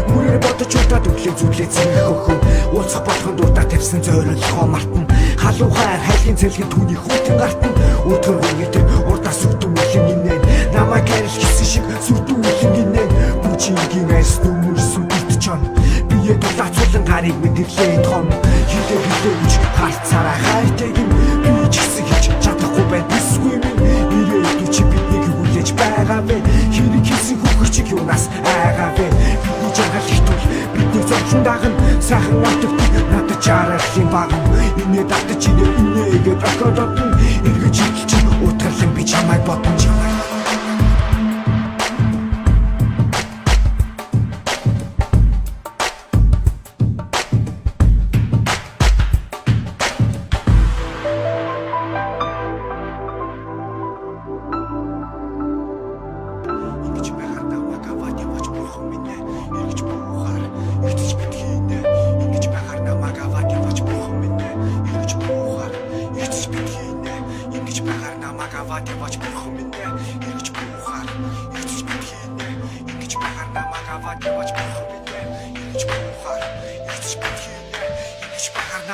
Мөрөөр бодож удаад өглөө зүлээ цэнгөхөн ууцах болгон дурдаа тавьсан зориулхоо мартна халуун хайр хайлгийн цэлгийн түүний хүүтэн гартна өдөр үеэр урдаа сүрдүүлэн инээ намайг арилж гисэн шиг сүрдүүлэн инээ бүжингийн айс нүмерсэн битчон бие дулаацуулан гарыг мэдэрлээ том хилээ хилээч харцаараа хайртайг би ч гэсэн хийж чадахгүй байна бисгүй минь ирээдүй чи биднийг хүлээж байгаа вэ хэрэг хийсэн хөхөрчиг юунаас айгаа вэ бидний жаргал их тул бидний зовлон дагна сайхан утгатай надад жаргалын баган инээ татаж инээгээд окодотн эргэж хилч утгарлан би чамайг бодно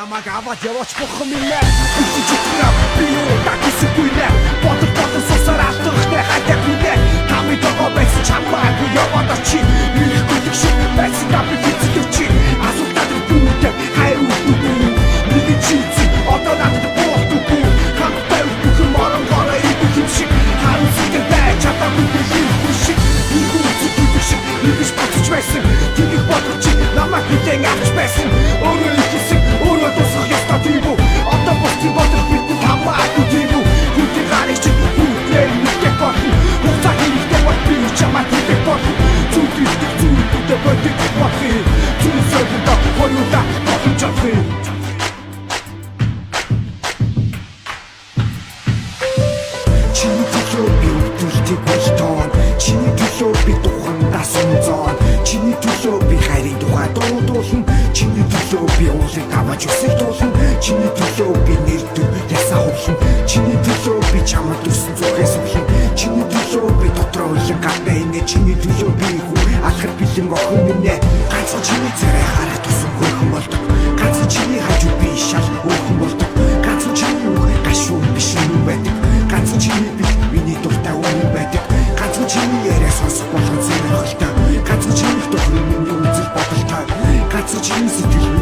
намайг аваад яваач бурхан минь үгүй чухраа би юу такисгүй нэ бодол сусаар алдахтай хатаг минь тамид байгаа байсан чамайг яваад очи минийхгүй шиг байсан дабли фицдэг чи асуултад бүгд хайр үгүй нэг чиц одоо надад бохдгүй хамтай бүхэн морон гороо идэх шиг харин сэтгэл байж чадаагүй шиг үгүй шиг нэгж батж байсан тийг бодож намайг бүтэн авч байсан өөрөө ихсэн өөрөө тусах ёстой тийм үү одоо босч бодох бидний хамаагүй тийм үү хүүтэй гарыг чи хүүтэй нэгтэй бодно хуцаа хэрэгтэй бол би чамайг хүүтэй бодно зүудтэй бодох бодхи зүудтэй хоёулаа бодож чадхи чиний төлөө би үтэлдэг болтон чиний төлөө би тухандаа сунзон чиний төлөө би хайрын тухай дуудуулна чиний төлөө би уулыг аваад өсөл дуулна чиний төлөө би нэрдэг ясаа хуулна чиний төлөө би чамд төрсөн зүгээс суулна чиний төлөө би дотроо улан гадна инэ чиний төлөө би хүү алхар бэлэн охин минь ганцхан чиний царай хараа тусан хөрхөн болдог ганцхан чиний хажууд би шал хөрхөн болдог ганцхан чиний үг гашуу биш юм байдаг ганцхан чиний би миний дуртай үнэн байдаг ганцхан чиний яриа сонсох болгон зэрэг хөлтэй ганцхан чиний тохирол миний үзэл бодолтой ганцхан чиний сэтгэл